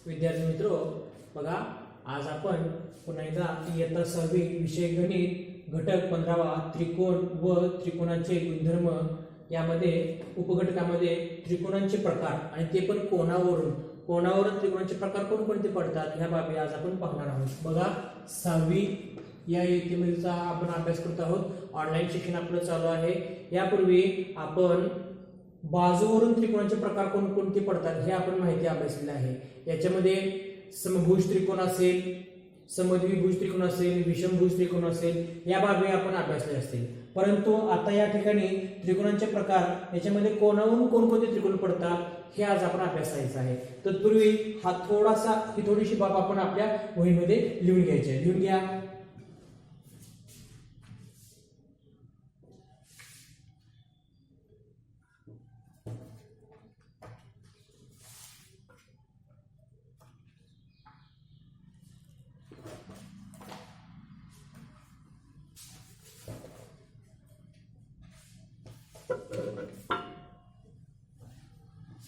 विद्यार्थी मित्रो, बघा आज आपण पुन्हा एकदा इयत्ता 6वी विषय गणित घटक 15वा त्रिकोण व त्रिकोणाचे गुणधर्म यामध्ये उपघटकामध्ये त्रिकोणांचे प्रकार आणि ते पण कोणावरून त्रिकोणाचे प्रकार कोणकोणते पडतात ह्या बाबी आज आपण पाहणार आहोत। बघा 6वी या इयत्तेमधीलचा आपण अभ्यास करत आहोत। ऑनलाईन शिक्षण आपलं चालू आहे। यापूर्वी आपण बाजूवरून त्रिकोणाचे प्रकार कोणकोणते पडतात हे आपण माहिती अभ्यासलेली आहे। याच्यामध्ये समभुज त्रिकोण असेल, समद्विभुज त्रिकोण असेल, विषमभुज त्रिकोण असेल या बाबी आपण अभ्यासले असतील। परंतु आता या ठिकाणी त्रिकोणांचे प्रकार याच्यामध्ये कोणावरून कोणकोणते त्रिकोण पडतात हे आज आपण अभ्यासायचं आहे। तत्पूर्वी ही थोडीशी बाब आपण आपल्या वहीमध्ये लिहून घ्यायची आहे। लिहून घ्या।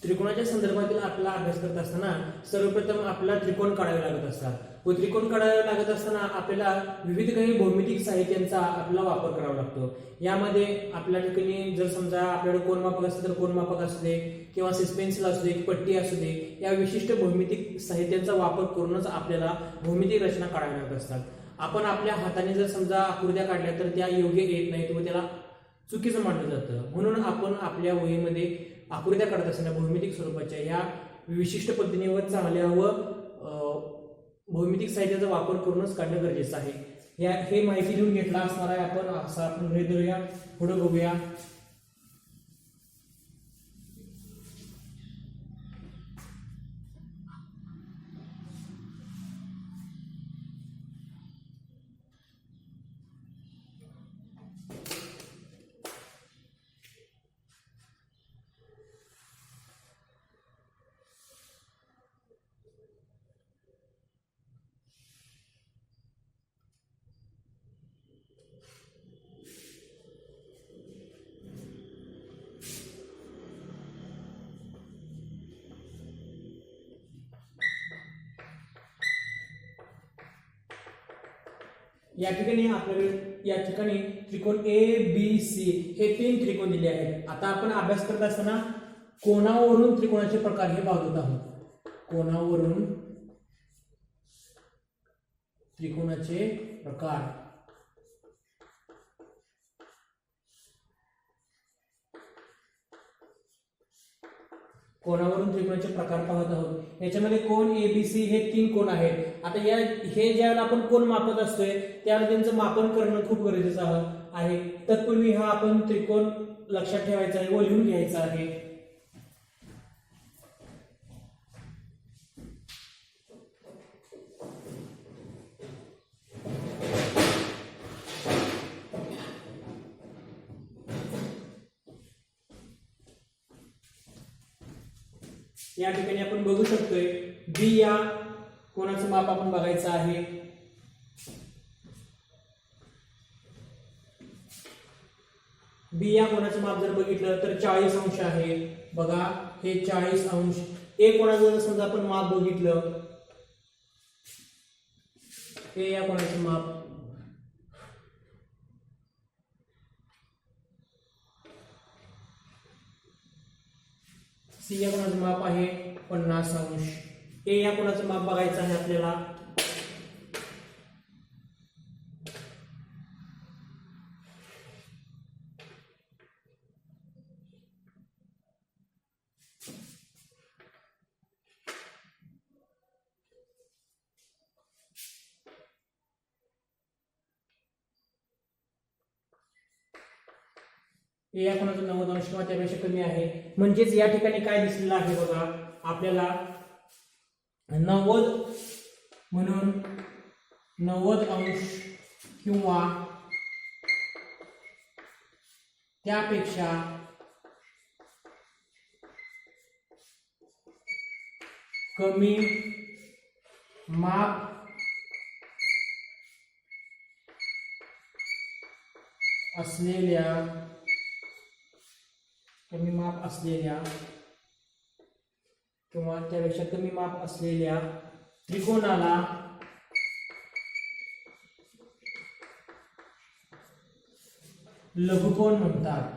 त्रिकोणाच्या संदर्भातील आपला अभ्यास करत असताना सर्वप्रथम आपल्याला त्रिकोण काढावे लागत असतात व त्रिकोण काढावे लागत असताना आपल्याला विविध काही भौमितिक साहित्यांचा आपला वापर करावा लागतो। यामध्ये आपल्या ठिकाणी जर समजा आपल्याकडे कोनमापक असेल तर कोनमापक असू दे किंवा पेन्सिल असू दे, पट्टी असू दे, या विशिष्ट भौमितिक साहित्यांचा वापर करूनच आपल्याला भौमितिक रचना काढाव्या लागत असतात। आपण आपल्या हाताने जर समजा आकृत्या काढल्या तर त्या योग्य येत नाहीत व त्याला चुकीचं मानलं जातं। म्हणून आपण आपल्या वहीमध्ये आकृत्या काढत असताना भौमितिक स्वरूपाच्या या विशिष्ट पद्धतीने व चांगल्या व भौमितिक साहित्याचा वापर करूनच काढणं गरजेचं आहे। हे माहिती लिहून घेतला असणार आहे आपण। असं आपण गृहीत धरूया। पुढे बघूया। या ठिकाणी त्रिकोण ए बी सी हे 3 त्रिकोण दिले आहेत। आता आपण अभ्यास करत असताना कोणावरून त्रिकोणाचे प्रकार हे बघत आहोत। कोणावरून त्रिकोणाचे प्रकार। कोणावरून त्रिकोणाचे प्रकार पाहत आहोत। याच्यामध्ये कोन ए बी सी हे 3 कोन आहेत। आता हे ज्यावेळेला आपण कोन मापत असतोय त्यावेळेला त्यांचं मापन करणं खूप गरजेचं आहे। तत्पूर्वी हा आपण त्रिकोण लक्षात ठेवायचा आहे व लिहून घ्यायचा आहे। या ठिकाणी आपण बघू शकतोय बी या कोणाचं माप आपण बघायचं आहे। बी या कोणाचं माप जर बघितलं तर 40 अंश आहे। बघा हे 40 अंश। ए कोणाचं जर समजा आपण माप बघितलं, ए या कोणाचं माप सी या कोणाचं माप आहे 50 अंश। ए या कोणाचं माप बघायचं आहे आपल्याला, ए या कोणाचं 90 अंश किंवा त्यापेक्षा कमी आहे। म्हणजेच या ठिकाणी काय दिसलेलं आहे बघा आपल्याला 90 म्हणून 90 अंश किंवा त्यापेक्षा कमी माप असलेल्या कमी माप असलेल्या किंवा त्यापेक्षा कमी माप असलेल्या त्रिकोणाला लघुकोन म्हणतात.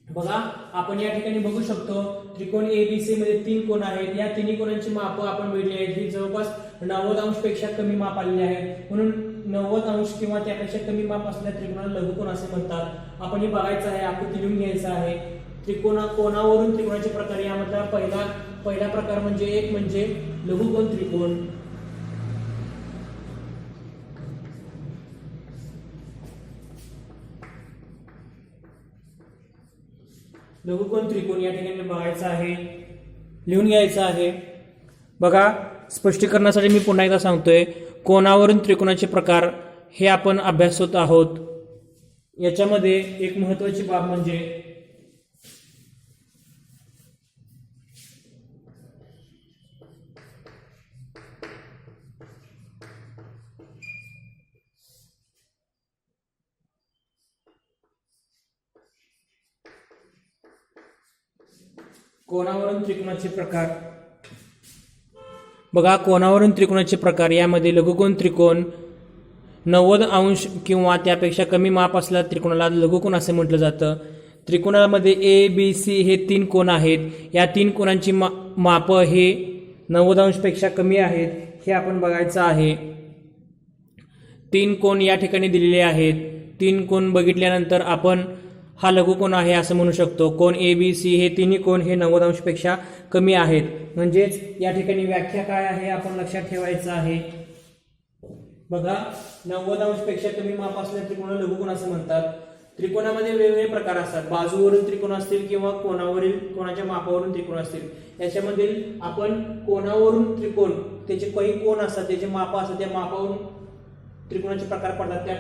बघा आपण या ठिकाणी बघू शकतो त्रिकोण एबीसी मध्ये 3 कोन आहेत. या तिन्ही कोनांची माप आपण बघितली आहेत. ही जवळपास 90 अंश पेक्षा कमी माप आलेली आहे. म्हणून 90 अंश किंवा त्यापेक्षा कमी माप असलेल्या त्रिकोणाला लघुकोन असे म्हणतात. आपण हे बघायचं आहे, आकृती लिहून घ्यायचं आहे. कोनावरून त्रिकोणाचे प्रकार यामधला पहिला प्रकार म्हणजे एक म्हणजे लघुकोन त्रिकोण. लघुकोन त्रिकोण या ठिकाणी बघायचा आहे, लिहून घ्यायचा आहे. बघा स्पष्टीकरणासाठी मी पुन्हा एकदा सांगतोय, कोनावरून त्रिकोणाचे प्रकार हे आपण अभ्यासत आहोत. याच्यामध्ये एक महत्त्वाची बाब म्हणजे कोनावरून त्रिकोणाचे प्रकार. बघा कोनावरून त्रिकोणाचे प्रकार यामध्ये लघुकोन त्रिकोण, 90 अंश किंवा त्यापेक्षा कमी माप असलेल्या त्रिकोणाला लघुकोन असे म्हटलं जातं. त्रिकोणामध्ये ए बी सी हे 3 कोन आहेत. या 3 कोनांची माप हे 90 अंशपेक्षा कमी आहेत हे आपण बघायचं आहे. 3 कोन या ठिकाणी दिलेले आहेत. 3 कोन बघितल्यानंतर आपण हा लघुकोन आहे असं म्हणू शकतो. कोन ए बी सी हे तिन्ही कोन हे 90 अंशपेक्षा कमी आहेत. म्हणजेच या ठिकाणी व्याख्या काय आहे आपण लक्षात ठेवायचं आहे. बघा 90 अंशपेक्षा कमी माप असलेल्या त्रिकोणाला लघुकोन असं म्हणतात. त्रिकोणामध्ये वेगवेगळे प्रकार असतात. बाजूवरून त्रिकोण असतील किंवा कोणाच्या मापावरून त्रिकोण असतील. याच्यामधील आपण कोणावरून त्रिकोण त्याचे काही कोन असतात, त्याचे माप असतात, त्या मापावरून त्रिकोणाचे प्रकार पडतात. त्या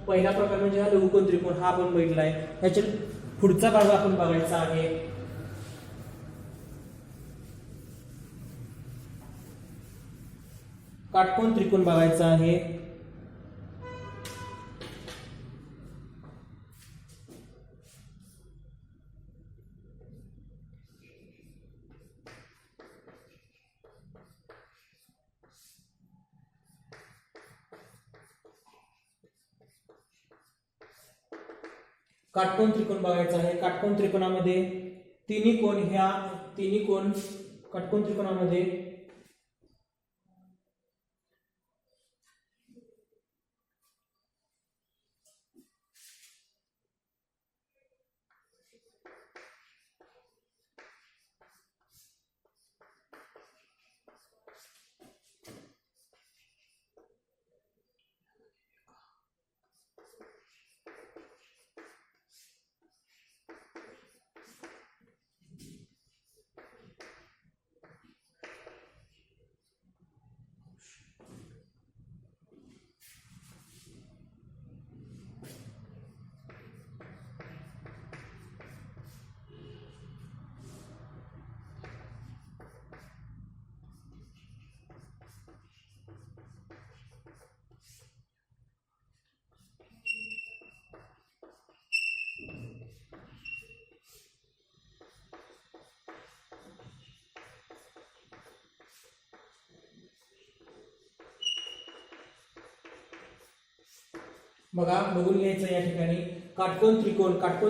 पहिला प्रकार म्हणजे हा लघुकोन त्रिकोण हा आपण बघितला आहे. याच्या पुढचा भाग आपण बघायचा आहे. काटकोन त्रिकोण बघायचा आहे. काटकोन त्रिकोण बघायचा आहे. काटकोन त्रिकोणामध्ये तिन्ही कोन काटकोन त्रिकोणामध्ये बघा बघून घ्यायचं या ठिकाणी काटकोन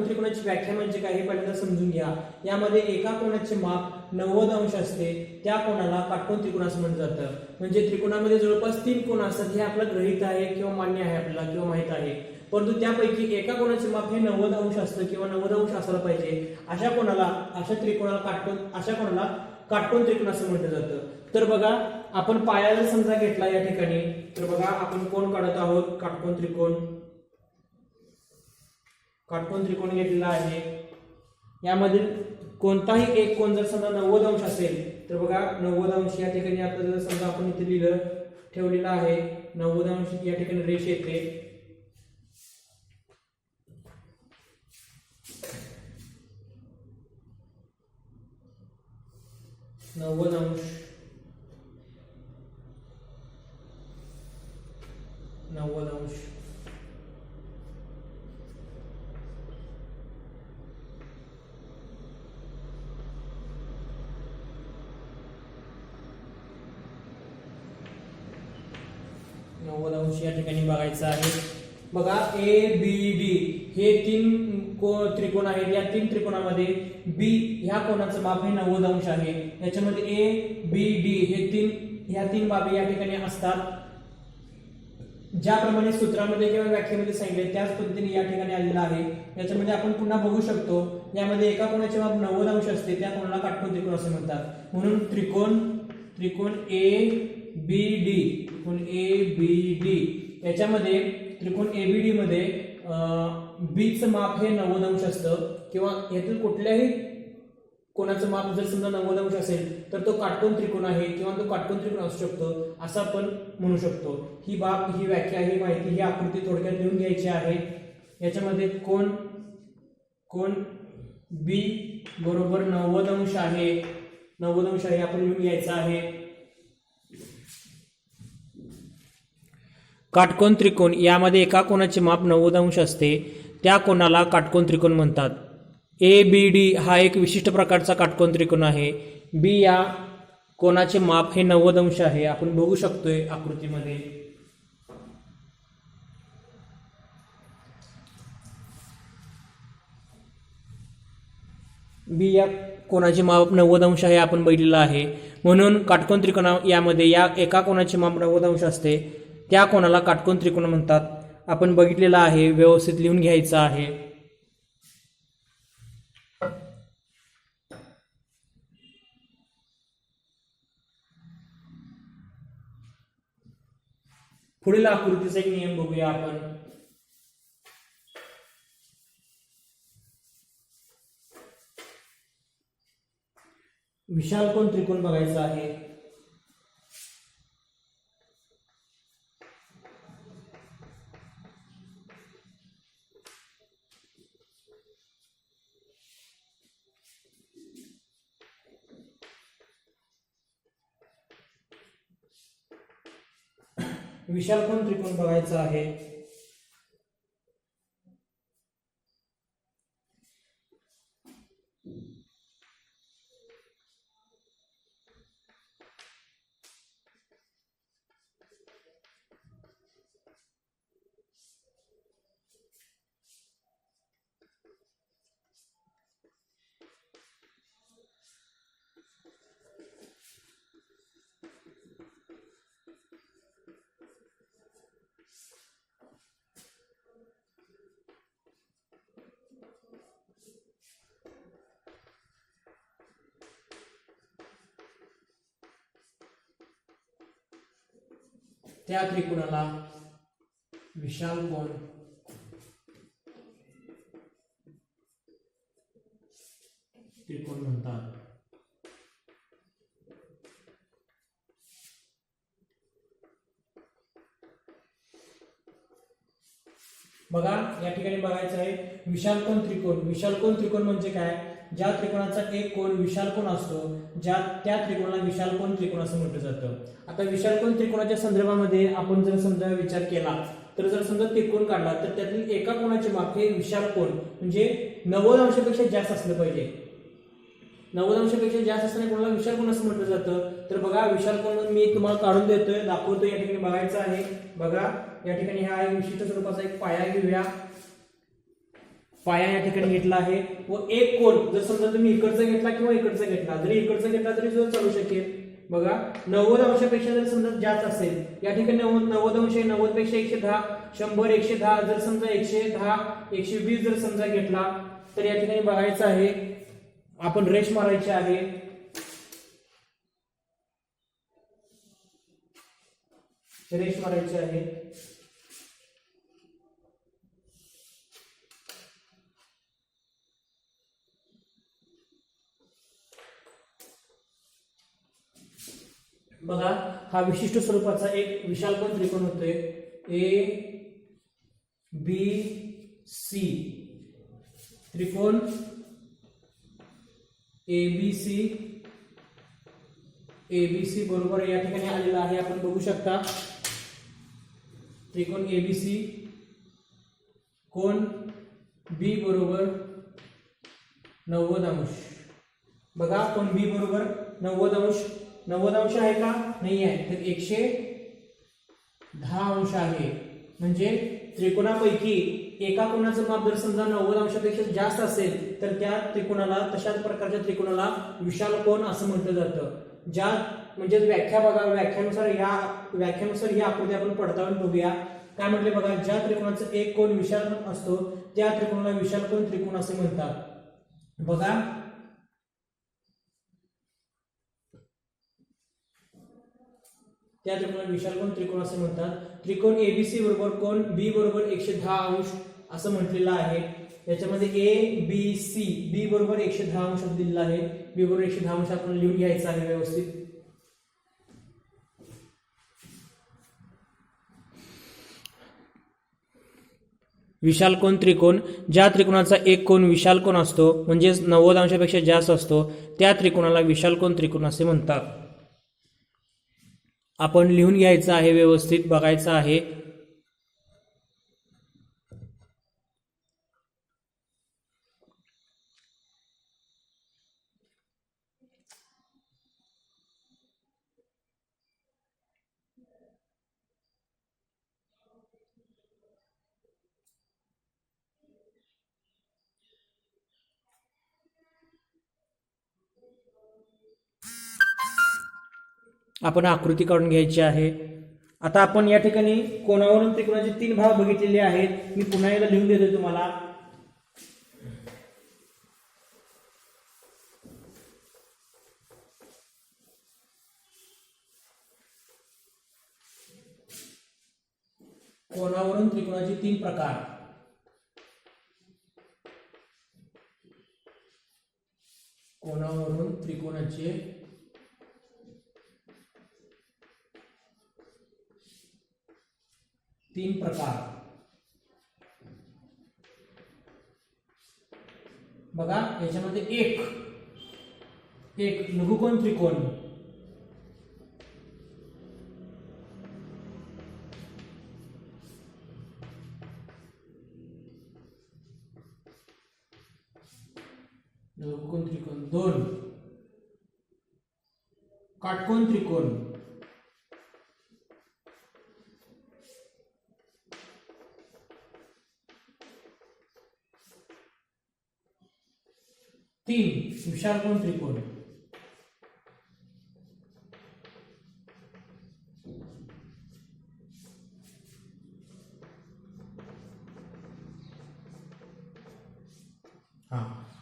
त्रिकोणाची व्याख्या म्हणजे काय हे पहिल्यांदा समजून घ्या. यामध्ये एका कोनाचे माप 90 अंश असते, त्या कोणाला काटकोन त्रिकोण असं म्हटलं जातं. म्हणजे त्रिकोणामध्ये जवळपास 3 कोन असतात हे आपलं गृहीत आहे किंवा मान्य आहे आपल्याला किंवा माहित आहे. परंतु त्यापैकी एका कोनाचे माप हे 90 अंश असतं किंवा 90 अंश असायला पाहिजे. अशा कोणाला काटकोन त्रिकोण असं म्हटलं जातं. तर बघा आपण पाया जर समजा घेतला या ठिकाणी तर बघा आपण कोण काढत आहोत काटकोन त्रिकोण घेतलेला आहे. यामधील कोणताही एक कोन जर समजा 90 अंश असेल तर बघा 90 अंश या ठिकाणी आपल्याला जर समजा आपण इथे लिहिलं ठेवलेलं आहे 90 अंश या ठिकाणी रेष येते. 90 अंश या ठिकाणी बघायचं आहे. बघा ABD हे 3 त्रिकोण आहेत. या 3 त्रिकोणामध्ये B ह्या कोणाचं माप हे 90 अंश आहे. याच्यामध्ये ABD ह्या 3 बाबी या ठिकाणी असतात. ज्याप्रमाणे सूत्रामध्ये किंवा व्याख्येमध्ये सांगितले त्याच पद्धतीने या ठिकाणी आलेलं आहे. याच्यामध्ये आपण पुन्हा बघू शकतो, यामध्ये एका कोणाचे माप 90 अंश असते, त्या कोणाला काटकोन त्रिकोण असे म्हणतात. म्हणून त्रिकोण ABD याच्यामध्ये त्रिकोण ABD मध्ये B चं माप हे 90 अंश असतं किंवा यातील कुठल्याही कोणाचं माप जर समजा 90 अंश असेल तर तो काटकोन त्रिकोण आहे किंवा तो काटकोन त्रिकोण असू शकतो असं आपण म्हणू शकतो. ही बाब, ही व्याख्या, ही माहिती, ही आकृती थोडक्यात लिहून घ्यायची आहे. याच्यामध्ये कोण B बरोबर 90 अंश आहे, 90 अंश आहे आपण लिहून घ्यायचं आहे. काटकोन त्रिकोण यामध्ये एका कोणाचे माप 90 अंश असते, त्या कोणाला काटकोन त्रिकोण म्हणतात. ABD हा एक विशिष्ट प्रकारचा काटकोन त्रिकोण आहे. B या कोणाचे माप हे 90 अंश आहे, आपण बघू शकतोय आकृतीमध्ये. B या कोणाचे माप 90 अंश आहे आपण बघितलेलं आहे. म्हणून काटकोन त्रिकोण यामध्ये या एका कोणाचे माप 90 अंश असते, त्या कोणाला काटकोन त्रिकोण म्हणतात. आपण बघितलेलं आहे, व्यवस्थित लिहून घ्यायचं आहे. पुढील आकृतीचा एक नियम बघूया आपण. विशालकोन त्रिकोण बघायचा आहे. विशालकोन त्रिकोण बघायचा आहे. त्या त्रिकोणाला विशालकोन त्रिकोण म्हणतात. बघा या ठिकाणी बघायचं आहे विशालकोन त्रिकोण. विशालकोन त्रिकोण म्हणजे काय? ज्या त्रिकोणाचा एक कोन विशालकोन असतो, त्या त्रिकोणाला विशालकोन त्रिकोण असं म्हटलं जातं. आता विशालकोन त्रिकोणाच्या संदर्भामध्ये आपण जर समजा विचार केला तर जर समजा त्रिकोण काढला तर त्यातील एका कोणाचे माप हे विशालकोन म्हणजे 90 अंशापेक्षा जास्त असलं पाहिजे. 90 अंशापेक्षा जास्त असणाऱ्या कोणाला विशालकोन असं म्हटलं जातं. तर बघा विशालकोन मी तुम्हाला काढून देतोय, दाखवतोय. या ठिकाणी बघायचं आहे. बघा या ठिकाणी हा एक विशिष्ट स्वरूपाचा एक पाया घेऊया. पाया या ठिकाणी घेतला आहे व एक कोन जर समजा तुम्ही इकडचा घेतला किंवा इकडचा घेतला, जरी इकडचा घेतला तरी सुद्धा चालू शकेल. बघा 90 अंशापेक्षा जर समजा जास्त असेल, या ठिकाणी 90 अंश 90 पेक्षा 110, 100 110, जर समजा 110 120 जर समजा घेतला तर या ठिकाणी बघायचं आहे आपण रेष मारायची आहे. रेष मारायची आहे. बघा हा विशिष्ट स्वरूपाचा एक विशालकोन त्रिकोण होतोय. ABC त्रिकोण ABC बरोबर या ठिकाणी आलेला आहे. आपण बघू शकता त्रिकोण ABC कोण B बरोबर 90 अंश. बघा कोण B बरोबर 90 अंश. 90 अंश आहे का? नाही आहे. तर 10 अंश आहे. म्हणजे त्रिकोणापैकी एका कोणाचं माप जर समजा 90 अंशापेक्षा जास्त असेल तर त्या त्रिकोणाला, तशाच प्रकारच्या त्रिकोणाला विशाल कोन असं म्हटलं जातं. ज्या म्हणजे व्याख्या बघा, व्याख्यानुसार ही आकृती आपण पडताळून बघूया. काय म्हटले बघा, ज्या त्रिकोणाचा एक कोन विशाल असतो त्या त्रिकोणाला विशाल कोन त्रिकोण असे म्हणतात. बघा, त्या त्रिकोणाला विशाल कोन त्रिकोण असे म्हणतात. त्रिकोण एबीसी बरोबर कोन बी बरोबर 110 अंश असं म्हटलेलं आहे. याच्यामध्ये ए बी सी, बी बरोबर 110 अंश दिलेला आहे, बी बरोबर 110 अंश आपण लिहून घ्यायचं आहे व्यवस्थित. विशाल कोन त्रिकोण, ज्या त्रिकोणाचा एक कोन विशाल कोन असतो म्हणजेच 90 अंशापेक्षा जास्त असतो त्या त्रिकोणाला विशाल कोन त्रिकोण असे म्हणतात. आपण लिहून घ्यायचं आहे, व्यवस्थित बघायचं आहे. आपण आकृती काढून घ्यायची आहे. आता आपण या ठिकाणी कोनावरून त्रिकोणाचे 3 भाग बघितलेले आहेत. मी पुन्हा एकदा लिहून देतो तुम्हाला. कोनावरून त्रिकोणाचे 3 प्रकार. कोनावरून त्रिकोणाचे 3 प्रकार. बघा, याच्यामध्ये एक लघुकोन त्रिकोण, लघुकोन त्रिकोण. 2 काटकोन त्रिकोण, 3 विशालकोन त्रिकोण.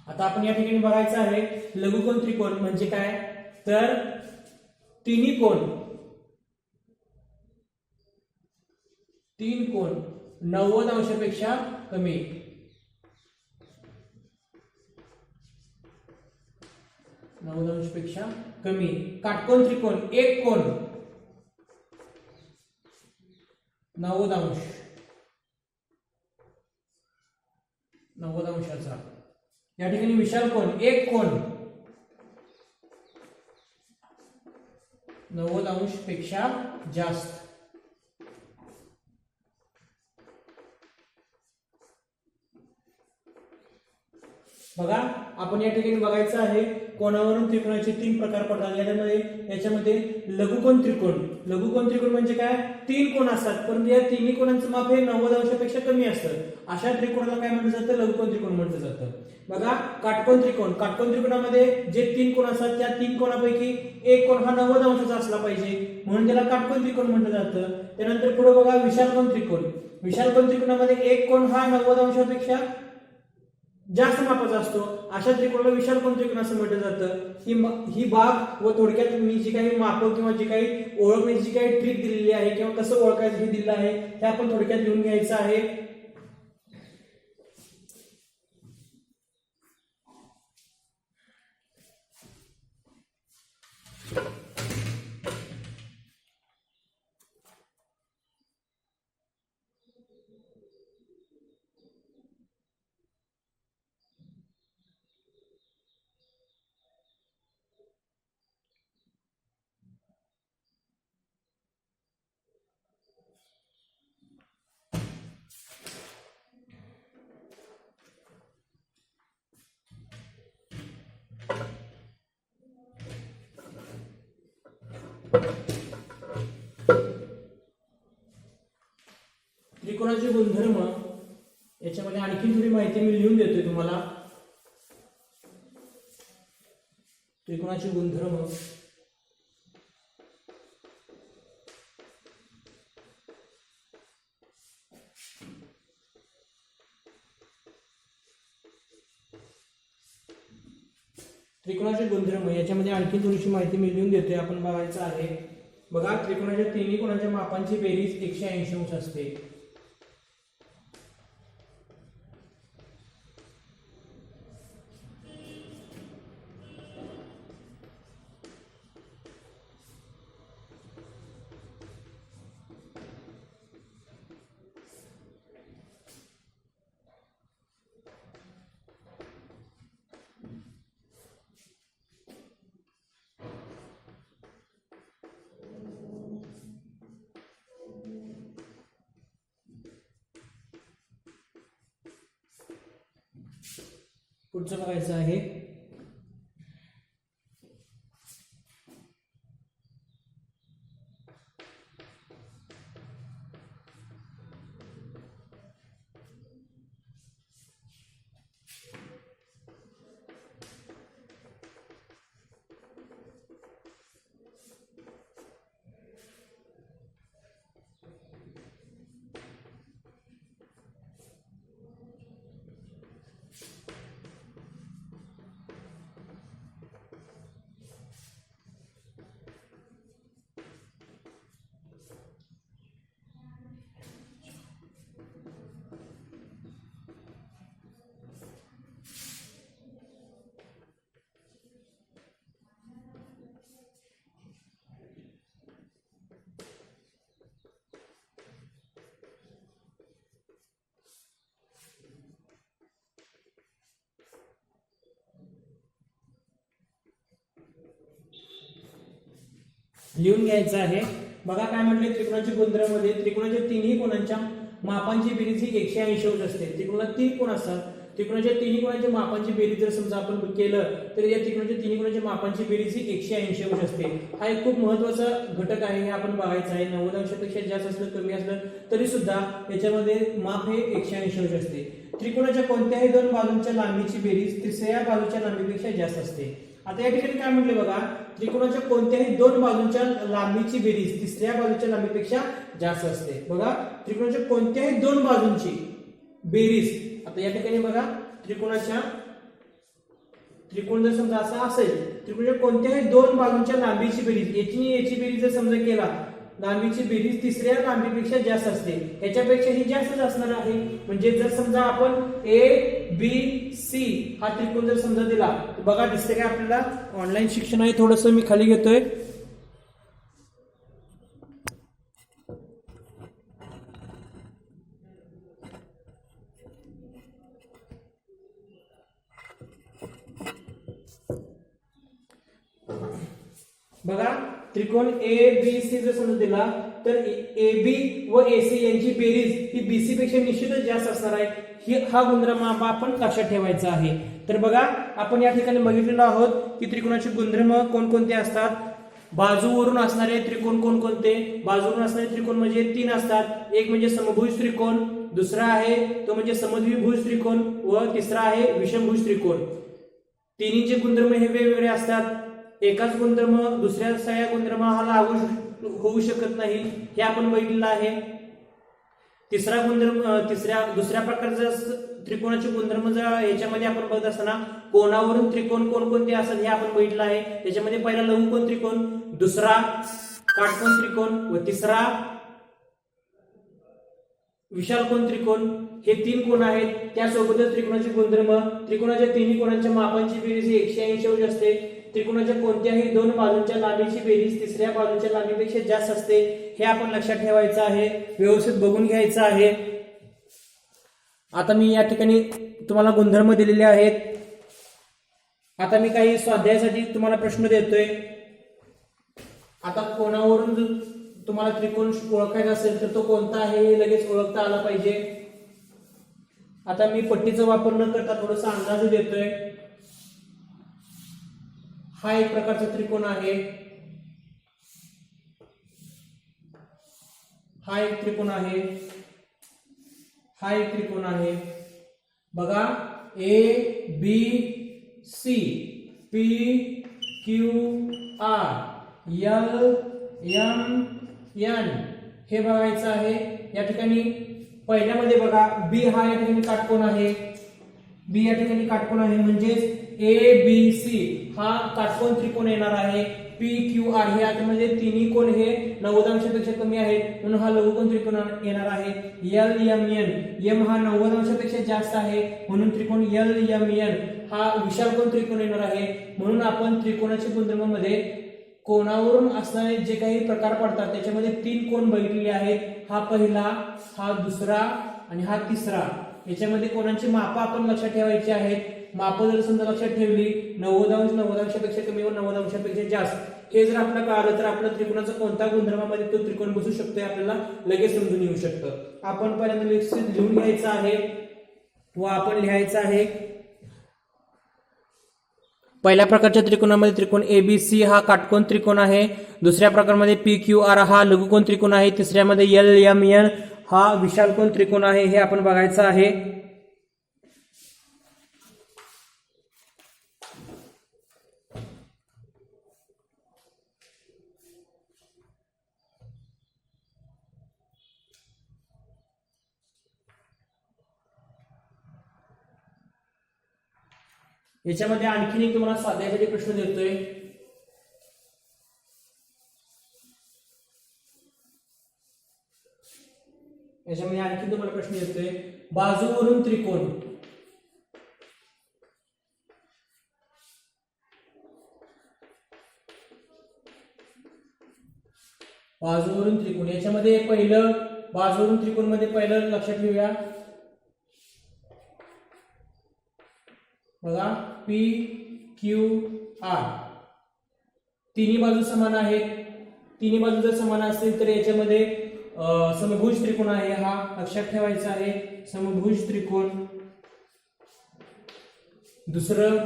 आता आपण या ठिकाणी बघायचं आहे लघुकोन त्रिकोण म्हणजे काय, तर तीन कोन 90 अंशापेक्षा कमी. 90 अंशापेक्षा कमी. काटकोन त्रिकोण, एक कोन 90 अंश, 90 अंशाचा. या ठिकाणी विशाल कोन, एक कोन 90 अंश पेक्षा जास्त. बघा, आपण या ठिकाणी बघायचं आहे कोनावरून त्रिकोणाचे 3 प्रकार पडतात. याच्यामध्ये लघुकोन त्रिकोण म्हणजे काय, 3 कोन असतात परंतु या तिन्ही कोनांचं माप हे 90 अंशापेक्षा कमी असतं. अशा त्रिकोणाला काय म्हटलं जातं, लघुकोन त्रिकोण म्हटलं जातं. बघा, काटकोन त्रिकोणामध्ये जे 3 कोन असतात त्या 3 कोनापैकी एक कोन हा 90 अंशाचा असला पाहिजे म्हणून त्याला काटकोन त्रिकोण म्हटलं जातं. त्यानंतर पुढे बघा विशालकोन त्रिकोणामध्ये एक कोन हा 90 अंशापेक्षा जास्त मापाचा असतो. अशा त्रिकोणाला विशालकोन त्रिकोण असं म्हटलं जातं. ही बाब व थोडक्यात मी जी काही माप किंवा जी काही ओळखण्याची जी काही ट्रिक दिलेली आहे किंवा कसं ओळखायचं हे दिलेलं आहे ते आपण थोडक्यात लिहून घ्यायचं आहे. त्रिकोणाचे गुणधर्म याच्यामध्ये आणखी थोडी माहिती मी लिहून देतोय तुम्हाला. त्रिकोणाचे गुणधर्म त्रिकोणाचे गुणधर्म याच्यामध्ये आणखी थोडीशी माहिती मी लिहून देतोय, आपण बघायचं आहे. बघा, त्रिकोणाच्या तिन्ही कोणाच्या मापांची बेरीज 180 अंश असते. पुढचं बघायचं आहे. लिहून घ्यायचं आहे. बघा काय म्हटले, त्रिकोणाच्या गुणधर्मामध्ये त्रिकोणाच्या तिन्ही कोणांच्या मापांची बेरीज ही 180 अंश असते. त्रिकोणात 3 कोण असतात, त्रिकोणाच्या तिन्ही कोणांच्या मापांची बेरीज जर समजा आपण केलं तर या त्रिकोणाच्या तिन्ही कोणांच्या मापांची बेरीज ही 180 अंश असते. हा एक खूप महत्त्वाचा घटक आहे, हे आपण बघायचं आहे. 90 अंशापेक्षा जास्त असलं कमी असलं तरी सुद्धा याच्यामध्ये माप हे 180 अंश असते. त्रिकोणाच्या कोणत्याही दोन बाजूंच्या लांबीची बेरीज तिसऱ्या बाजूच्या लांबीपेक्षा जास्त असते. आता या ठिकाणी काय म्हटले बघा, त्रिकोणाच्या कोणत्याही दोन बाजूंच्या लांबीची बेरीज तिसऱ्या बाजूच्या लांबीपेक्षा जास्त असते. बघा, त्रिकोणाच्या कोणत्याही दोन बाजूंची बेरीज, आता या ठिकाणी बघा त्रिकोण जर समजा असा असेल, त्रिकोणाच्या कोणत्याही दोन बाजूंच्या लांबीची बेरीज, याची बेरीज जर समजा केला, लांबीची बेरीज तिसऱ्या लांबीपेक्षा जास्त असते. याच्यापेक्षा ही जास्तच असणार आहे. म्हणजे जर समजा आपण ABC हा त्रिकोण जर समजा दिला, तर बघा दिसते काय आपल्याला, ऑनलाईन शिक्षण आहे थोडंसं मी खाली घेतोय. बघा, त्रिकोण ABC जर समजा दिला तर AB व AC यांची बेरीज ही BC पेक्षा निश्चितच जास्त असणार आहे. हा गुणधर्म आपण लक्षात ठेवायचा आहे. तर बघा, आपण या ठिकाणी बघितलेलो आहोत की त्रिकोणाचे गुणधर्म कोणकोणते असतात. बाजूवरून असणारे त्रिकोण कोणकोणते, बाजूवरून असणारे त्रिकोण म्हणजे 3 असतात. एक म्हणजे समभुज त्रिकोण, दुसरा आहे तो म्हणजे समद्विभुज त्रिकोण व तिसरा आहे विषमभुज त्रिकोण. तिन्हीचे गुणधर्म हे वेगवेगळे असतात. एकाच गुणधर्म दुसऱ्या सगळ्या गुणधर्माला लागू होऊ शकत नाही, हे आपण बघितलेलं आहे. तिसरा गुणधर्म दुसऱ्या प्रकारचा त्रिकोणाचे गुणधर्म जर याच्यामध्ये आपण बघत असताना कोणावरून त्रिकोण कोणकोणते असतात हे आपण बघितलं आहे. त्याच्यामध्ये पहिला लघुकोन त्रिकोण, दुसरा काटकोन त्रिकोण व तिसरा विशालकोन त्रिकोण, हे 3 कोण आहेत. त्यासोबतच त्रिकोणाचे गुणधर्म, त्रिकोणाच्या तिन्ही कोणांच्या मापांची बेरीज 180 अंश असते. त्रिकोणाच्या कोणत्याही दोन बाजूंच्या लांबीची बेरीज तिसऱ्या बाजूच्या लांबीपेक्षा जास्त असते, हे आपण लक्षात ठेवायचं आहे, व्यवस्थित बघून घ्यायचं आहे. आता मी या ठिकाणी तुम्हाला गुणधर्म दिलेले आहेत. आता मी काही स्वाध्यायासाठी तुम्हाला प्रश्न देतोय. आता कोणावरून तुम्हाला त्रिकोण ओळखायचा असेल तर तो कोणता आहे हे लगेच ओळखता आला पाहिजे. आता मी पट्टीचा वापर न करता थोडासा अंदाज देतोय. हा एक प्रकारचा त्रिकोण आहे, हा एक त्रिकोण आहे, हा एक त्रिकोण आहे बघा, A B C P Q R L M N हे बघायचं आहे। या ठिकाणी पहिल्यामध्ये बघा बी हा या ठिकाणी काटकोन आहे, बी या ठिकाणी काटकोन आहे म्हणजेच ए बी सी हा काटकोन त्रिकोण येणार आहे। पी क्यू आर हे आता म्हणजे तिन्ही कोण हे 90 अंशापेक्षा कमी आहेत म्हणून हा लघुकोन त्रिकोण येणार आहे। एल एम एन एम हा 90 अंशापेक्षा जास्त आहे म्हणून त्रिकोण एल एम एन हा विशालकोन त्रिकोण येणार आहे। म्हणून आपण त्रिकोणाच्या गुणधर्मामध्ये कोणावरून असणारे जे काही प्रकार पडतात त्याच्यामध्ये 3 कोन बघितलेले आहेत, हा पहिला, हा दुसरा आणि हा तिसरा। याच्यामध्ये कोणाची माप आपण लक्षात ठेवायची आहेत। माप जर समजा लक्षात ठेवली 90 अंश 90 अंशापेक्षा कमी व 90 अंशापेक्षा जास्त हे जर आपल्याला कळालं तर आपल्या त्रिकोणाचा कोणत्या गुणधर्मामध्ये तो त्रिकोण बसू शकतो आपल्याला लगेच समजून येऊ शकतं। आपण पहिल्यांदा व्यवस्थित लिहून घ्यायचं आहे व आपण लिहायचं आहे पहिल्या प्रकारच्या त्रिकोणामध्ये त्रिकोण एबीसी हा काटकोन त्रिकोण आहे, दुसऱ्या प्रकारामध्ये पी क्यू आर हा लघुकोन त्रिकोण आहे, तिसऱ्यामध्ये एल एम एन हा विशालकोन त्रिकोण आहे। हे आपण बघायचं आहे। याच्यामध्ये आणखीन एक तुम्हाला स्वाध्यायासाठी प्रश्न देतोय। याच्यामध्ये आणखी तुम्हाला प्रश्न येतोय, बाजूवरून त्रिकोण बाजूवरून त्रिकोण याच्यामध्ये पहिलं बाजूवरून त्रिकोण मध्ये पहिलं लक्षात ठेवूया बघा पी क्यू आर तिन्ही बाजू समान आहेत। तिन्ही बाजू जर समान असतील तर याच्यामध्ये समभुज त्रिकोण आहे, हा लक्षात ठेवायचा आहे समभुज त्रिकोण। दुसरं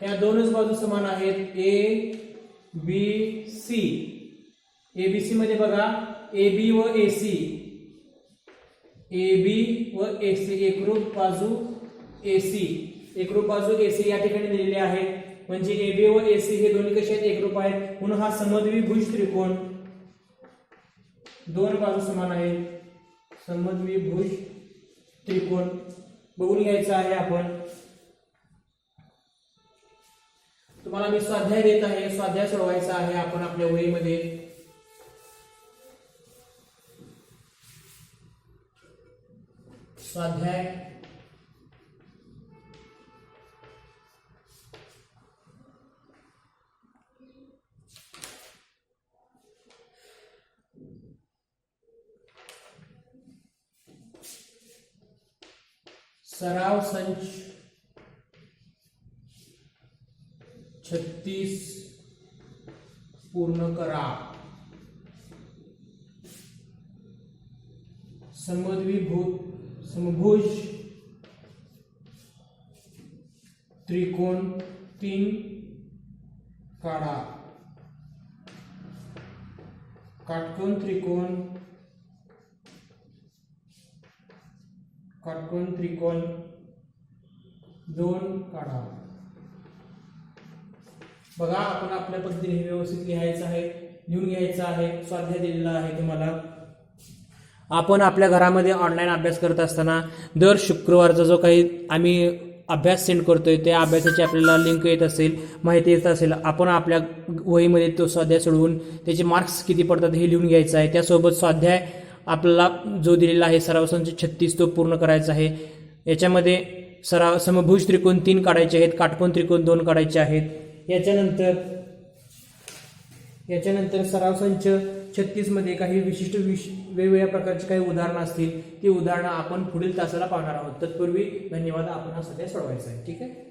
या दोनच बाजू समान आहेत ए बी सी। एबीसी मध्ये बघा ए बी व एसी, ए बी व एसी एकरूप बाजू एसी, एकरूप बाजू एसी या ठिकाणी दिलेली आहे म्हणजे ए बी व एसी हे दोन्ही कसे आहेत एकरूप आहेत म्हणून हा समद्विभुज त्रिकोण, दोन बाजू समान आहेत, समद्विभुज त्रिकोण बघून घ्यायचा आहे आपण। तुम्हाला मी स्वाध्याय देत आहे, स्वाध्याय सोडवायचा आहे आपण आपल्या वहीमध्ये। स्वाध्याय सराव संच 36 पूर्ण करा। समभुज त्रिकोण 3 काढा। काटकोन त्रिकोण 2 काढा। बघा आपण आपल्या पद्धतीने व्यवस्थित लिहायचं आहे, लिहून घ्यायचं आहे। स्वाध्याय दिलेला आहे तुम्हाला। आपण आपल्या घरामध्ये ऑनलाईन अभ्यास करत असताना दर शुक्रवारचा जो काही आम्ही अभ्यास सेंड करतोय त्या अभ्यासाची आपल्याला लिंक येत असेल, माहिती येत असेल, आपण आपल्या वहीमध्ये तो स्वाध्याय सोडवून त्याचे मार्क्स किती पडतात हे लिहून घ्यायचं आहे। त्यासोबत स्वाध्याय आपल्याला जो दिलेला आहे सराव संच 36 तो पूर्ण करायचा आहे। याच्यामध्ये समभुज त्रिकोण 3 काढायचे आहेत, काटकोन त्रिकोण 2 काढायचे आहेत। याच्यानंतर सराव संच 36 मध्ये काही विशिष्ट वेगवेगळ्या प्रकारची काही उदाहरणं असतील, ती उदाहरणं आपण पुढील तासाला पाहणार आहोत। तत्पूर्वी धन्यवाद, आपण हा सध्या सोडवायचा आहे। ठीक आहे।